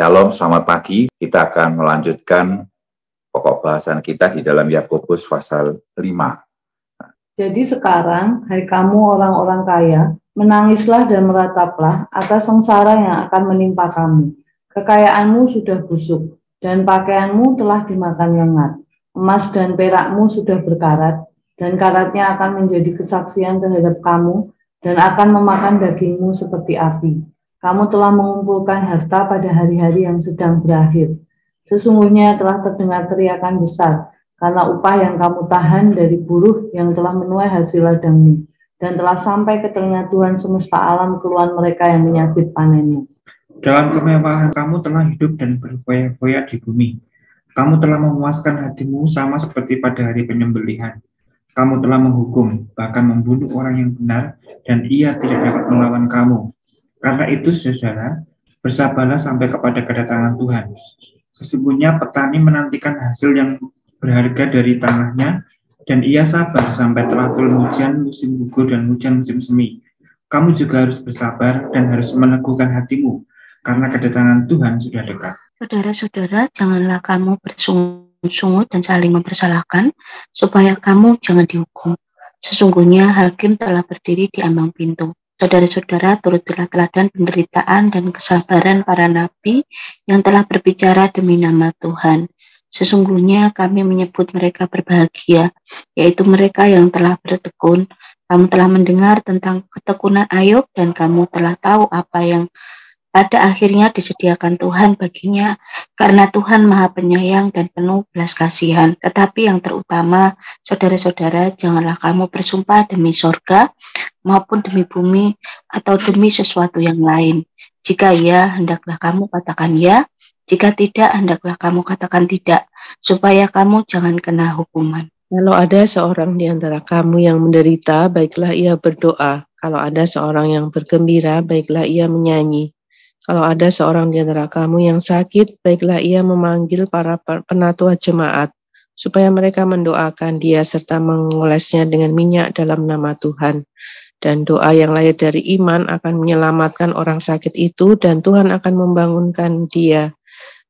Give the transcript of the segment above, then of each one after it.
Shalom, selamat pagi. Kita akan melanjutkan pokok bahasan kita di dalam Yakobus pasal 5. Jadi sekarang, hai kamu orang-orang kaya, menangislah dan merataplah atas sengsara yang akan menimpa kamu. Kekayaanmu sudah busuk, dan pakaianmu telah dimakan nyengat. Emas dan perakmu sudah berkarat, dan karatnya akan menjadi kesaksian terhadap kamu, dan akan memakan dagingmu seperti api. Kamu telah mengumpulkan harta pada hari-hari yang sedang berakhir. Sesungguhnya telah terdengar teriakan besar, karena upah yang kamu tahan dari buruh yang telah menuai hasil ladangmu, dan telah sampai ke telinga Tuhan semesta alam keluhan mereka yang menyabit panenmu. Dalam kemewahan kamu telah hidup dan berfoya-foya di bumi. Kamu telah memuaskan hatimu sama seperti pada hari penyembelihan. Kamu telah menghukum, bahkan membunuh orang yang benar, dan ia tidak dapat melawan kamu. Karena itu, saudara, bersabarlah sampai kepada kedatangan Tuhan. Sesungguhnya petani menantikan hasil yang berharga dari tanahnya, dan ia sabar sampai telah turun hujan musim gugur dan hujan musim semi. Kamu juga harus bersabar dan harus meneguhkan hatimu, karena kedatangan Tuhan sudah dekat. Saudara-saudara, janganlah kamu bersungut-sungut dan saling mempersalahkan, supaya kamu jangan dihukum. Sesungguhnya hakim telah berdiri di ambang pintu. Saudara-saudara, turutilah teladan penderitaan dan kesabaran para nabi yang telah berbicara demi nama Tuhan. Sesungguhnya kami menyebut mereka berbahagia, yaitu mereka yang telah bertekun. Kamu telah mendengar tentang ketekunan Ayub, dan kamu telah tahu apa yang pada akhirnya disediakan Tuhan baginya, karena Tuhan Maha Penyayang dan penuh belas kasihan. Tetapi yang terutama, saudara-saudara, janganlah kamu bersumpah demi sorga, maupun demi bumi, atau demi sesuatu yang lain. Jika ya, hendaklah kamu katakan ya. Jika tidak, hendaklah kamu katakan tidak, supaya kamu jangan kena hukuman. Kalau ada seorang di antara kamu yang menderita, baiklah ia berdoa. Kalau ada seorang yang bergembira, baiklah ia menyanyi. Kalau ada seorang di antara kamu yang sakit, baiklah ia memanggil para penatua jemaat, supaya mereka mendoakan dia serta mengolesnya dengan minyak dalam nama Tuhan. Dan doa yang lahir dari iman akan menyelamatkan orang sakit itu, dan Tuhan akan membangunkan dia.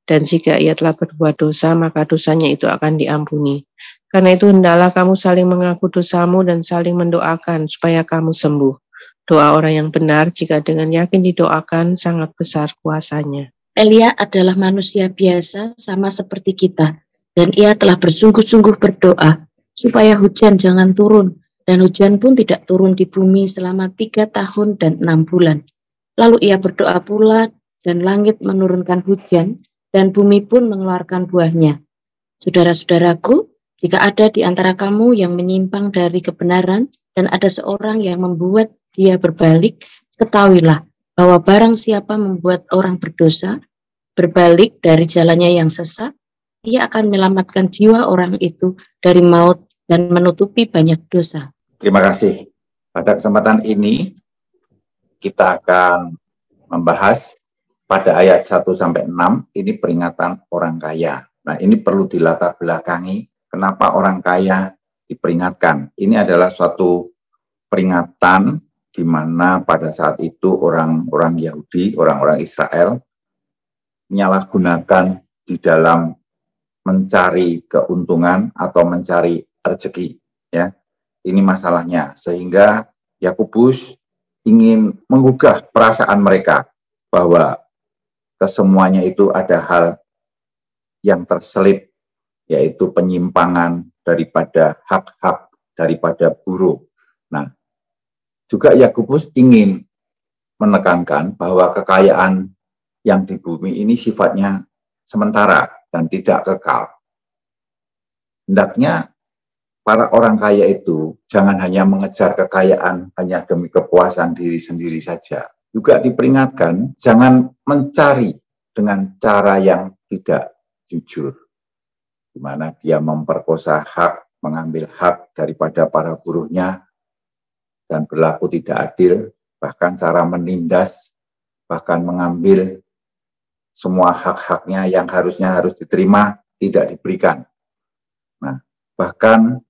Dan jika ia telah berbuat dosa, maka dosanya itu akan diampuni. Karena itu hendaklah kamu saling mengaku dosamu dan saling mendoakan supaya kamu sembuh. Doa orang yang benar jika dengan yakin didoakan sangat besar kuasanya. Elia adalah manusia biasa sama seperti kita, dan ia telah bersungguh-sungguh berdoa supaya hujan jangan turun, dan hujan pun tidak turun di bumi selama 3 tahun dan 6 bulan. Lalu ia berdoa pula, dan langit menurunkan hujan, dan bumi pun mengeluarkan buahnya. Saudara-saudaraku, jika ada di antara kamu yang menyimpang dari kebenaran, dan ada seorang yang membuat dia berbalik, ketahuilah bahwa barang siapa membuat orang berdosa, berbalik dari jalannya yang sesat, ia akan menyelamatkan jiwa orang itu dari maut dan menutupi banyak dosa. Terima kasih. Pada kesempatan ini, kita akan membahas pada ayat 1-6, ini peringatan orang kaya. Nah, ini perlu dilatar belakangi, kenapa orang kaya diperingatkan. Ini adalah suatu peringatan di mana pada saat itu orang-orang Yahudi, orang-orang Israel menyalahgunakan di dalam mencari keuntungan atau mencari rezeki. Ya, ini masalahnya. Sehingga Yakobus ingin menggugah perasaan mereka bahwa kesemuanya itu ada hal yang terselip, yaitu penyimpangan daripada hak-hak daripada buruh. Nah, juga Yakobus ingin menekankan bahwa kekayaan yang di bumi ini sifatnya sementara dan tidak kekal. Hendaknya para orang kaya itu jangan hanya mengejar kekayaan hanya demi kepuasan diri sendiri saja. Juga diperingatkan jangan mencari dengan cara yang tidak jujur, di mana dia memperkosa hak, mengambil hak daripada para buruhnya, dan berlaku tidak adil, bahkan cara menindas, bahkan mengambil semua hak-haknya yang harusnya harus diterima, tidak diberikan. Nah, bahkan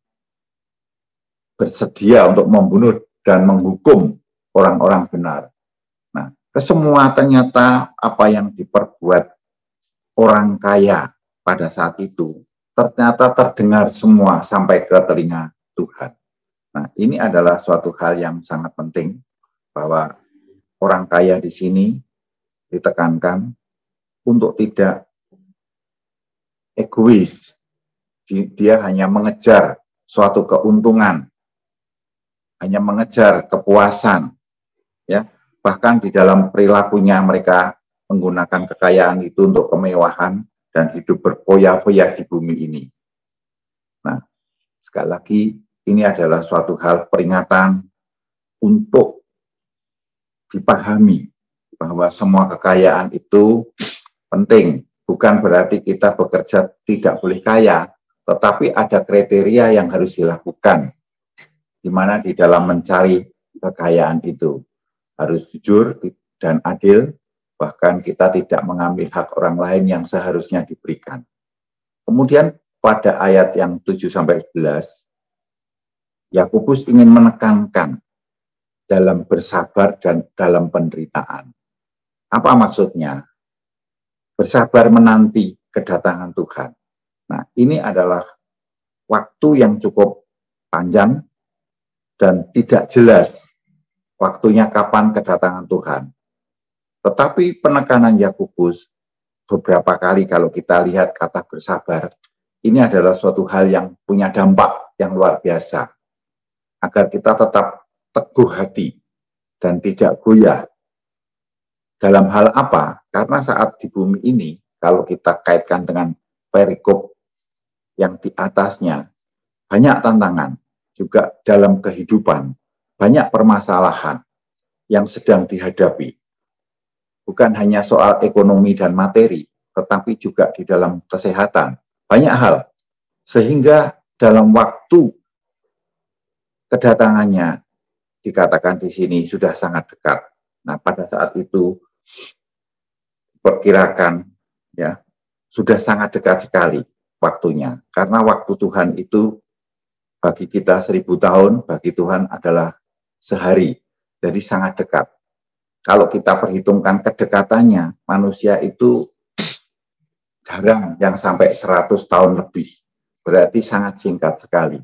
bersedia untuk membunuh dan menghukum orang-orang benar. Nah, kesemua ternyata apa yang diperbuat orang kaya pada saat itu ternyata terdengar semua sampai ke telinga Tuhan. Nah, ini adalah suatu hal yang sangat penting bahwa orang kaya di sini ditekankan untuk tidak egois. Dia hanya mengejar suatu keuntungan, hanya mengejar kepuasan, ya. Bahkan di dalam perilakunya mereka menggunakan kekayaan itu untuk kemewahan dan hidup berfoya-foya di bumi ini. Nah, sekali lagi ini adalah suatu hal peringatan untuk dipahami bahwa semua kekayaan itu penting. Bukan berarti kita bekerja tidak boleh kaya, tetapi ada kriteria yang harus dilakukan, di mana di dalam mencari kekayaan itu harus jujur dan adil, bahkan kita tidak mengambil hak orang lain yang seharusnya diberikan. Kemudian pada ayat yang 7-11, Yakobus ingin menekankan dalam bersabar dan dalam penderitaan. Apa maksudnya? Bersabar menanti kedatangan Tuhan. Nah, ini adalah waktu yang cukup panjang dan tidak jelas waktunya kapan kedatangan Tuhan. Tetapi penekanan Yakobus beberapa kali kalau kita lihat kata bersabar, ini adalah suatu hal yang punya dampak yang luar biasa. Agar kita tetap teguh hati dan tidak goyah. Dalam hal apa? Karena saat di bumi ini, kalau kita kaitkan dengan perikop yang di atasnya, banyak tantangan, juga dalam kehidupan, banyak permasalahan yang sedang dihadapi. Bukan hanya soal ekonomi dan materi, tetapi juga di dalam kesehatan. Banyak hal. Sehingga dalam waktu kedatangannya, dikatakan di sini sudah sangat dekat. Nah, pada saat itu perkirakan ya sudah sangat dekat sekali waktunya. Karena waktu Tuhan itu bagi kita 1000 tahun, bagi Tuhan adalah sehari. Jadi sangat dekat. Kalau kita perhitungkan kedekatannya, manusia itu jarang yang sampai 100 tahun lebih. Berarti sangat singkat sekali.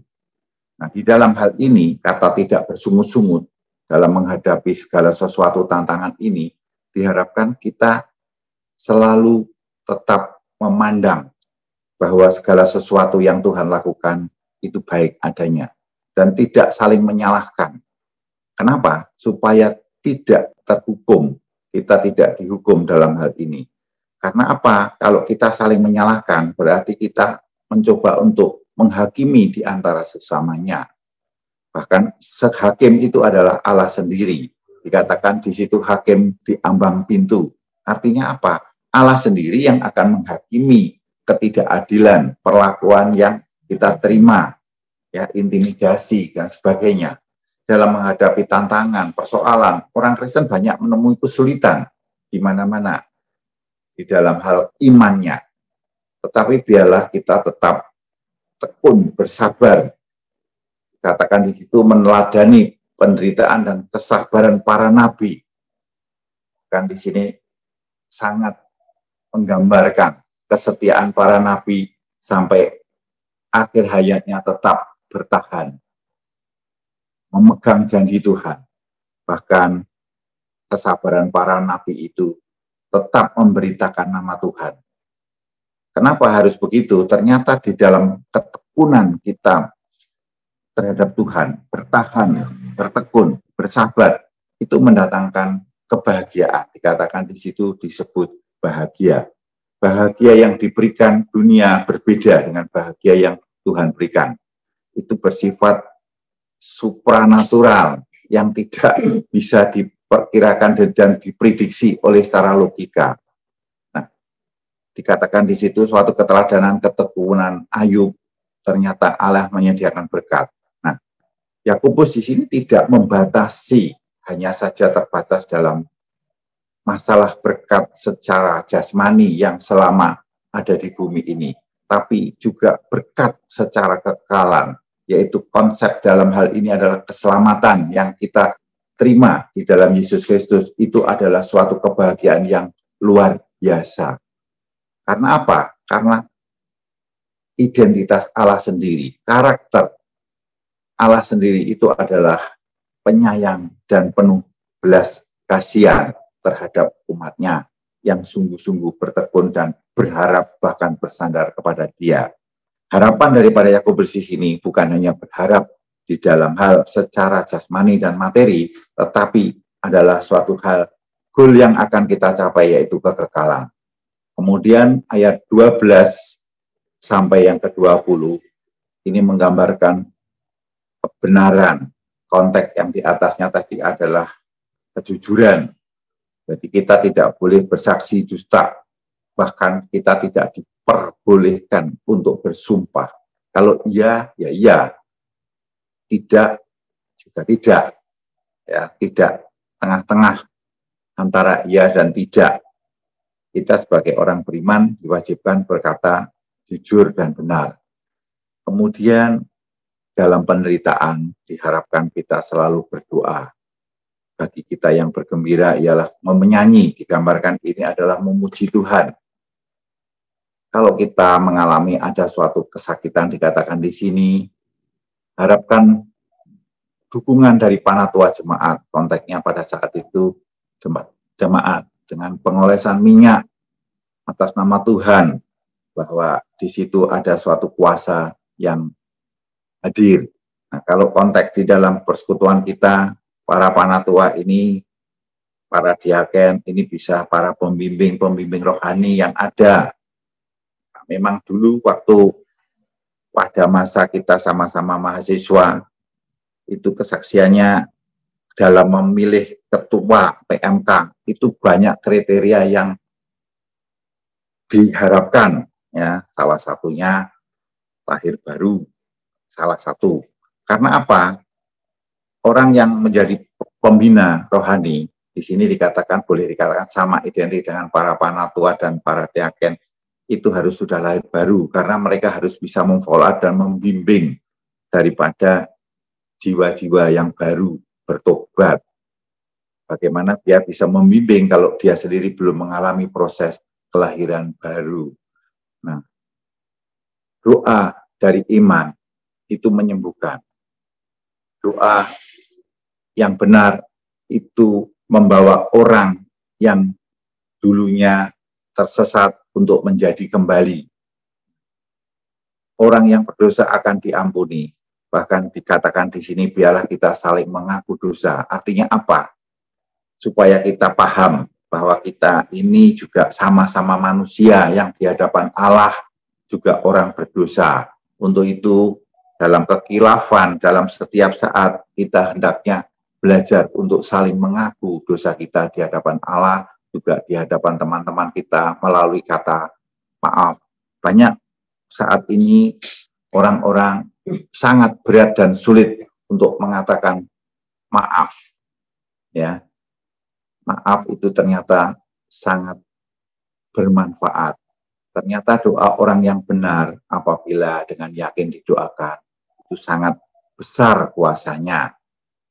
Nah, di dalam hal ini, kata tidak bersungut-sungut dalam menghadapi segala sesuatu tantangan ini, diharapkan kita selalu tetap memandang bahwa segala sesuatu yang Tuhan lakukan itu baik adanya. Dan tidak saling menyalahkan. Kenapa? Supaya tidak terhukum. Kita tidak dihukum dalam hal ini. Karena apa? Kalau kita saling menyalahkan, berarti kita mencoba untuk menghakimi di antara sesamanya. Bahkan hakim itu adalah Allah sendiri. Dikatakan di situ hakim di ambang pintu. Artinya apa? Allah sendiri yang akan menghakimi ketidakadilan, perlakuan yang kita terima, ya, intimidasi dan sebagainya. Dalam menghadapi tantangan, persoalan, orang Kristen banyak menemui kesulitan di mana-mana di dalam hal imannya. Tetapi biarlah kita tetap tekun, bersabar. Katakan di situ meneladani penderitaan dan kesabaran para nabi. Kan di sini sangat menggambarkan kesetiaan para nabi sampai akhir hayatnya tetap bertahan, memegang janji Tuhan. Bahkan kesabaran para nabi itu tetap memberitakan nama Tuhan. Kenapa harus begitu? Ternyata di dalam ketekunan kita terhadap Tuhan, bertahan, bertekun, bersabar, itu mendatangkan kebahagiaan. Dikatakan di situ disebut bahagia. Bahagia yang diberikan dunia berbeda dengan bahagia yang Tuhan berikan. Itu bersifat supranatural yang tidak bisa diperkirakan dan diprediksi oleh secara logika. Nah, dikatakan di situ suatu keteladanan ketekunan Ayub, ternyata Allah menyediakan berkat. Nah, Yakobus di sini tidak membatasi, hanya saja terbatas dalam masalah berkat secara jasmani yang selama ada di bumi ini, tapi juga berkat secara kekekalan, yaitu konsep dalam hal ini adalah keselamatan yang kita terima di dalam Yesus Kristus. Itu adalah suatu kebahagiaan yang luar biasa. Karena apa? Karena identitas Allah sendiri, karakter Allah sendiri itu adalah penyayang dan penuh belas kasihan terhadap umatnya yang sungguh-sungguh bertekun dan berharap bahkan bersandar kepada Dia. Harapan daripada Yakobus di sini bukan hanya berharap di dalam hal secara jasmani dan materi, tetapi adalah suatu hal goal yang akan kita capai, yaitu kekekalan. Kemudian ayat 12 sampai yang ke-20 ini menggambarkan kebenaran. Konteks yang di atasnya tadi adalah kejujuran. Jadi kita tidak boleh bersaksi dusta, bahkan kita tidak diperbolehkan untuk bersumpah. Kalau iya, ya iya. Tidak, juga tidak. Ya, tidak tengah-tengah antara iya dan tidak. Kita sebagai orang beriman diwajibkan berkata jujur dan benar. Kemudian dalam penderitaan diharapkan kita selalu berdoa. Bagi kita yang bergembira ialah menyanyi, digambarkan ini adalah memuji Tuhan. Kalau kita mengalami ada suatu kesakitan, dikatakan di sini, harapkan dukungan dari panatua jemaat. Konteksnya pada saat itu jemaat dengan pengolesan minyak atas nama Tuhan, bahwa di situ ada suatu kuasa yang hadir. Nah, kalau konteks di dalam persekutuan kita, para panatua ini, para diaken ini bisa para pembimbing rohani yang ada. Nah, memang dulu waktu pada masa kita sama-sama mahasiswa, itu kesaksiannya dalam memilih ketua PMK, itu banyak kriteria yang diharapkan. Ya, salah satunya lahir baru, salah satu. Karena apa? Orang yang menjadi pembina rohani, di sini dikatakan, boleh dikatakan sama identik dengan para panatua dan para diaken, itu harus sudah lahir baru, karena mereka harus bisa memfollow dan membimbing daripada jiwa-jiwa yang baru bertobat. Bagaimana dia bisa membimbing kalau dia sendiri belum mengalami proses kelahiran baru. Nah, doa dari iman itu menyembuhkan. Doa yang benar itu membawa orang yang dulunya tersesat untuk menjadi kembali. Orang yang berdosa akan diampuni. Bahkan dikatakan di sini, biarlah kita saling mengaku dosa. Artinya apa? Supaya kita paham bahwa kita ini juga sama-sama manusia yang di hadapan Allah juga orang berdosa. Untuk itu, dalam kekilafan, dalam setiap saat kita hendaknya belajar untuk saling mengaku dosa kita di hadapan Allah, juga di hadapan teman-teman kita melalui kata maaf. Banyak saat ini orang-orang sangat berat dan sulit untuk mengatakan maaf. Ya, maaf itu ternyata sangat bermanfaat. Ternyata doa orang yang benar apabila dengan yakin didoakan, itu sangat besar kuasanya.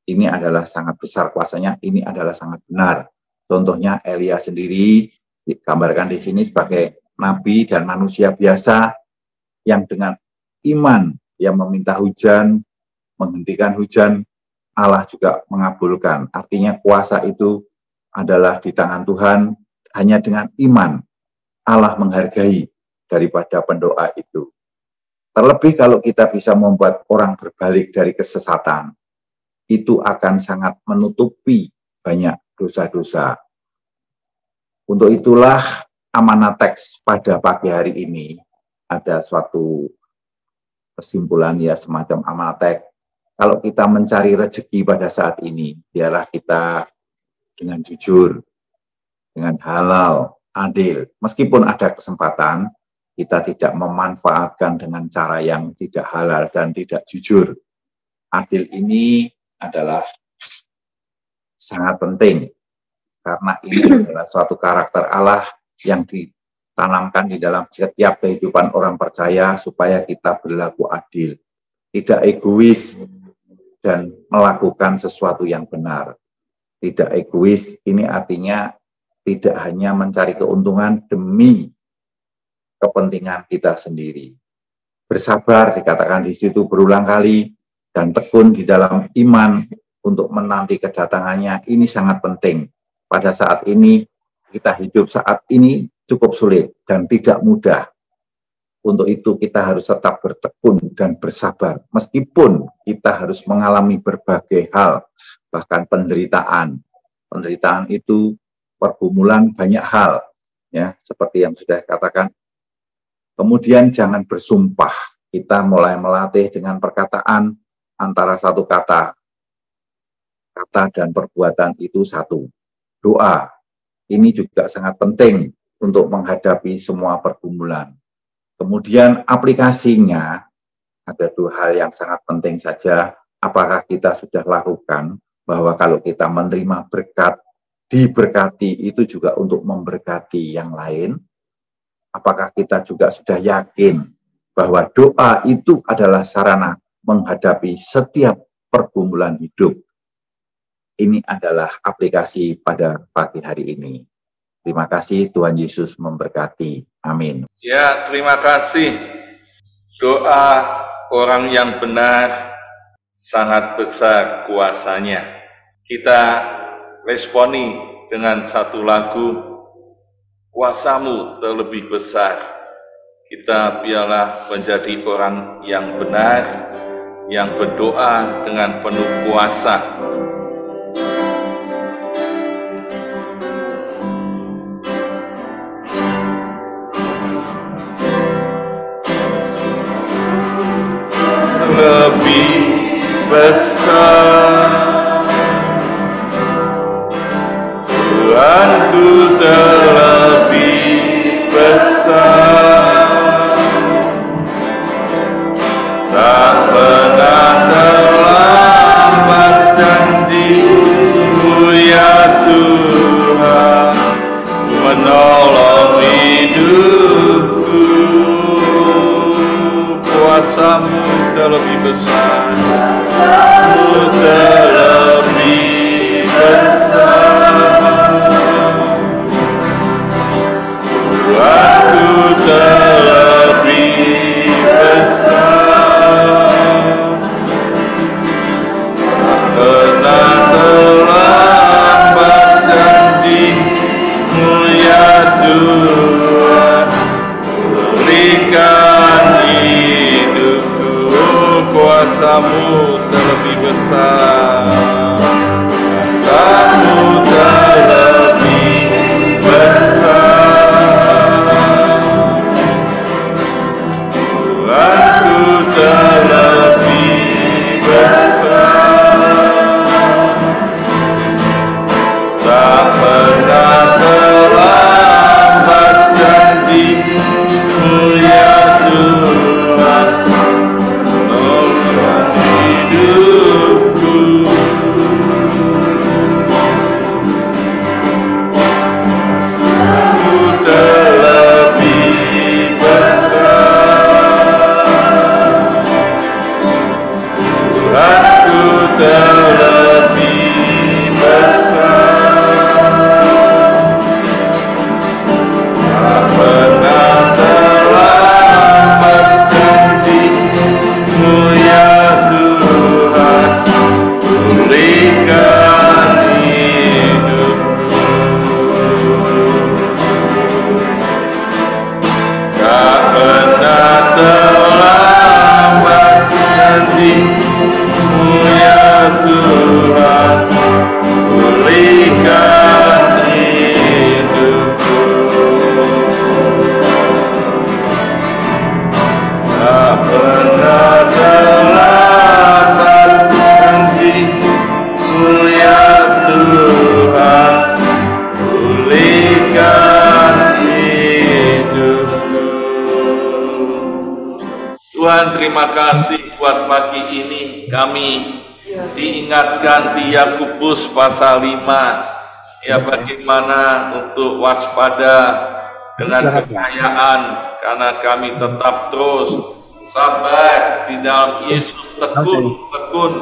Ini adalah sangat besar kuasanya, ini adalah sangat benar. Contohnya Elia sendiri digambarkan di sini sebagai nabi dan manusia biasa yang dengan iman yang meminta hujan, menghentikan hujan, Allah juga mengabulkan. Artinya kuasa itu adalah di tangan Tuhan, hanya dengan iman Allah menghargai daripada pendoa itu. Terlebih kalau kita bisa membuat orang berbalik dari kesesatan, itu akan sangat menutupi banyak dosa-dosa. Untuk itulah amanat teks pada pagi hari ini ada suatu kesimpulan, ya semacam amanat teks. Kalau kita mencari rezeki pada saat ini, biarlah kita dengan jujur, dengan halal, adil. Meskipun ada kesempatan, kita tidak memanfaatkan dengan cara yang tidak halal dan tidak jujur. Adil ini adalah sangat penting, karena ini adalah suatu karakter Allah yang ditanamkan di dalam setiap kehidupan orang percaya supaya kita berlaku adil, tidak egois, dan melakukan sesuatu yang benar. Tidak egois ini artinya tidak hanya mencari keuntungan demi kepentingan kita sendiri. Bersabar dikatakan di situ berulang kali, dan tekun di dalam iman untuk menanti kedatangannya. Ini sangat penting. Pada saat ini, kita hidup saat ini cukup sulit dan tidak mudah. Untuk itu kita harus tetap bertekun dan bersabar, meskipun kita harus mengalami berbagai hal, bahkan penderitaan. Penderitaan itu pergumulan banyak hal, ya, seperti yang sudah katakan. Kemudian jangan bersumpah. Kita mulai melatih dengan perkataan antara satu kata dan perbuatan itu satu. Doa, ini juga sangat penting untuk menghadapi semua pergumulan. Kemudian aplikasinya, ada dua hal yang sangat penting saja. Apakah kita sudah lakukan, bahwa kalau kita menerima berkat, diberkati itu juga untuk memberkati yang lain. Apakah kita juga sudah yakin bahwa doa itu adalah sarana menghadapi setiap pergumulan hidup. Ini adalah aplikasi pada pagi hari ini. Terima kasih, Tuhan Yesus memberkati. Amin. Ya, terima kasih. Doa orang yang benar sangat besar kuasanya. Kita responi dengan satu lagu, kuasamu terlebih besar. Kita biarlah menjadi orang yang benar, yang berdoa dengan penuh kuasa. Lebih besar Tuhanku, terlebih besar, tak pernah terlambat janji-Mu ya Tuhan, menolong hidupku. Kuasa-Mu terlebih besar, Kuasa-Mu terlebih besar, Tuhanku terlebih besar, tak pernah terlambat janji-Mu ya Tuhan, berikan hidupku. Kuasa-Mu terlebih besar, Kuasa-Mu terlebih besar, Tuhanku terlebih besar, tak pernah terlambat janji-Mu ya Tuhan, menolong hidupku. Kuasa-Mu terlebih besar, Tuhanku terlebih besar, tak pernah terlambat janji-Mu ya Tuhan, pulihkan hidupku. Tak pernah terlambat janji-Mu ya Tuhan, pulihkan hidupku. Tak pernah terlambat janji-Mu ya Tuhan, pulihkan hidupku. Tuhan, terima kasih buat pagi ini kami diingatkan di Yakobus pasal 5, ya, bagaimana untuk waspada dengan kekayaan, karena kami tetap terus sabar di dalam Yesus, tekun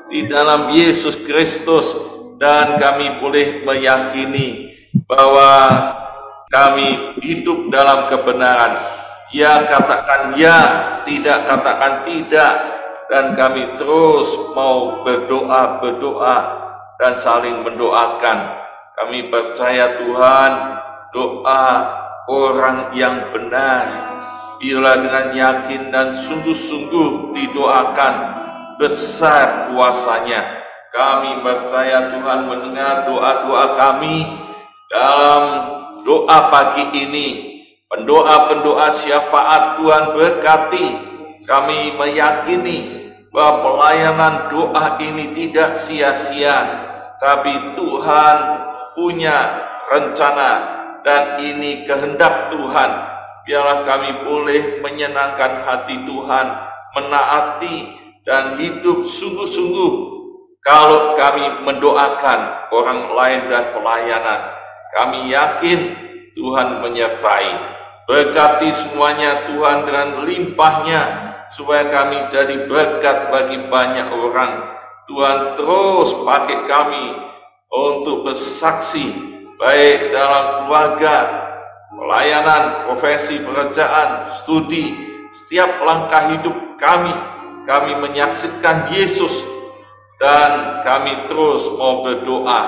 di dalam Yesus Kristus, dan kami boleh meyakini bahwa kami hidup dalam kebenaran, Ya katakan ya, tidak katakan tidak. Dan kami terus mau berdoa dan saling mendoakan. Kami percaya Tuhan, doa orang yang benar, bila dengan yakin dan sungguh-sungguh didoakan, besar kuasanya. Kami percaya Tuhan mendengar doa-doa kami dalam doa pagi ini. Pendoa-pendoa syafaat Tuhan berkati. Kami meyakini bahwa pelayanan doa ini tidak sia-sia, tapi Tuhan punya rencana dan ini kehendak Tuhan. Biarlah kami boleh menyenangkan hati Tuhan, menaati dan hidup sungguh-sungguh kalau kami mendoakan orang lain dan pelayanan. Kami yakin Tuhan menyertai. Berkati semuanya Tuhan dengan limpahnya, supaya kami jadi berkat bagi banyak orang. Tuhan terus pakai kami untuk bersaksi, baik dalam keluarga, pelayanan, profesi, pekerjaan, studi, setiap langkah hidup kami menyaksikan Yesus, dan kami terus mau berdoa.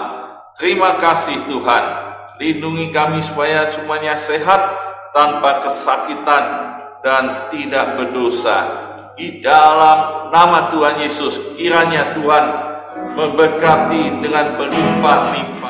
Terima kasih Tuhan, lindungi kami supaya semuanya sehat, tanpa kesakitan dan tidak berdosa. Di dalam nama Tuhan Yesus, kiranya Tuhan memberkati dengan berlimpah-limpah